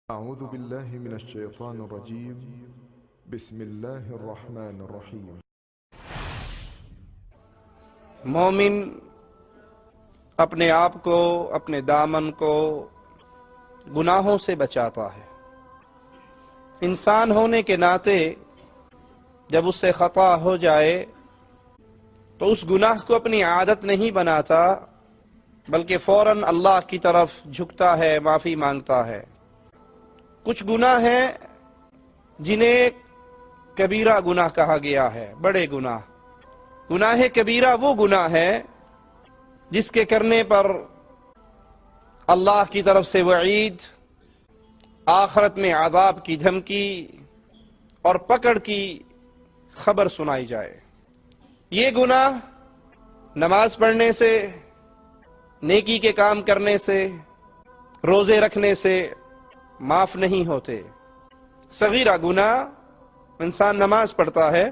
أعوذ بالله من الشيطان الرجيم بسم الله الرحمن الرحيم۔ مومن اپنے آپ کو، اپنے دامن کو گناہوں سے بچاتا ہے۔ انسان ہونے کے ناطے جب اس سے خطا ہو جائے تو اس گناہ کو اپنی عادت نہیں بناتا، بلکہ فوراً اللہ کی طرف جھکتا ہے، معافی مانگتا ہے۔ کچھ گناہ ہیں جنہیں کبیرہ گناہ کہا گیا ہے، بڑے گناہ۔ گناہ کبیرہ وہ گناہ ہے جس کے کرنے پر اللہ کی طرف سے وعید، آخرت میں عذاب کی دھمکی اور پکڑ کی خبر سنائی جائے۔ یہ گناہ نماز پڑھنے سے، نیکی کے کام کرنے سے، روزے رکھنے سے معاف نہیں ہوتے۔ صغیرہ گناہ، انسان نماز پڑھتا ہے،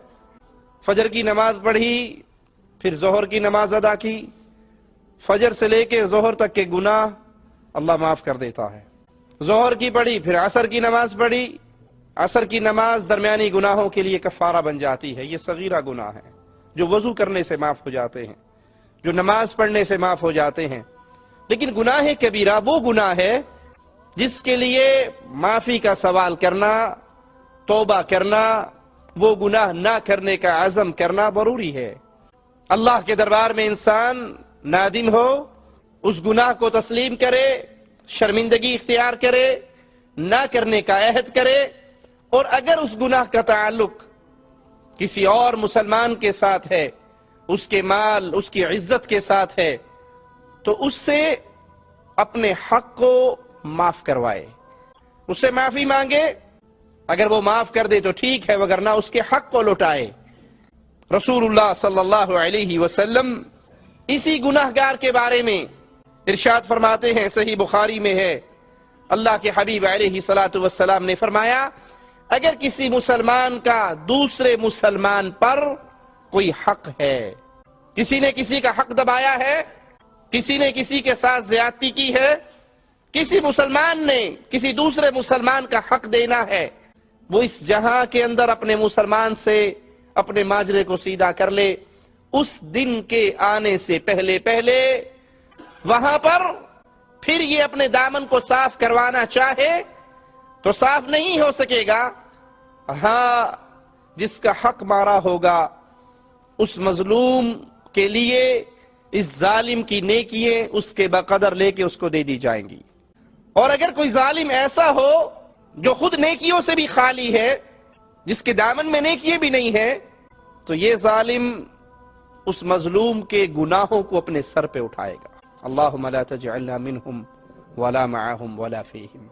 فجر کی نماز پڑھی، پھر ظہر کی نماز ادا کی، فجر سے لے کے ظہر تک کے گناہ اللہ معاف کر دیتا ہے۔ ظہر کی پڑھی، پھر عصر کی نماز پڑھی، عصر کی نماز درمیانی گناہوں کے لیے کفارہ بن جاتی ہے۔ یہ صغیرہ گناہ ہے جو وضو کرنے سے معاف ہو جاتے ہیں، جو نماز پڑھنے سے معاف ہو جاتے ہیں۔ لیکن گناہ کبیرہ وہ گناہ ہے جس کے لیے معافی کا سوال کرنا، توبہ کرنا، وہ گناہ نہ کرنے کا عزم کرنا ضروری ہے۔ اللہ کے دربار میں انسان نادم ہو، اس گناہ کو تسلیم کرے، شرمندگی اختیار کرے، نہ کرنے کا عہد کرے، اور اگر اس گناہ کا تعلق کسی اور مسلمان کے ساتھ ہے، اس کے مال، اس کی عزت کے ساتھ ہے، تو اس سے اپنے حق کو معاف کروائے، اس سے معافی مانگے۔ اگر وہ معاف کر دے تو ٹھیک ہے، وگرنہ اس کے حق کو لوٹائے۔ رسول اللہ صلی اللہ علیہ وسلم اسی گناہگار کے بارے میں ارشاد فرماتے ہیں، صحیح بخاری میں ہے، اللہ کے حبیب علیہ السلام نے فرمایا، اگر کسی مسلمان کا دوسرے مسلمان پر کوئی حق ہے، کسی نے کسی کا حق دبایا ہے، کسی نے کسی کے ساتھ زیادتی کی ہے، کسی مسلمان نے کسی دوسرے مسلمان کا حق دینا ہے، وہ اس جہاں کے اندر اپنے مسلمان سے اپنے ماجرے کو سیدھا کر لے، اس دن کے آنے سے پہلے وہاں پر پھر یہ اپنے دامن کو صاف کروانا چاہے تو صاف نہیں ہو سکے گا۔ ہاں، جس کا حق مارا ہوگا اس مظلوم کے لیے اس ظالم کی نیکییں اس کے بقدر لے کے اس کو دے دی جائیں گی۔ اور اگر کوئی ظالم ایسا ہو جو خود نیکیوں سے بھی خالی ہے، جس کے دامن میں نیکییں بھی نہیں ہے، تو یہ ظالم اس مظلوم کے گناہوں کو اپنے سر پہ اٹھائے گا۔ اللہم لا تجعلنا منہم ولا معہم ولا فیہم۔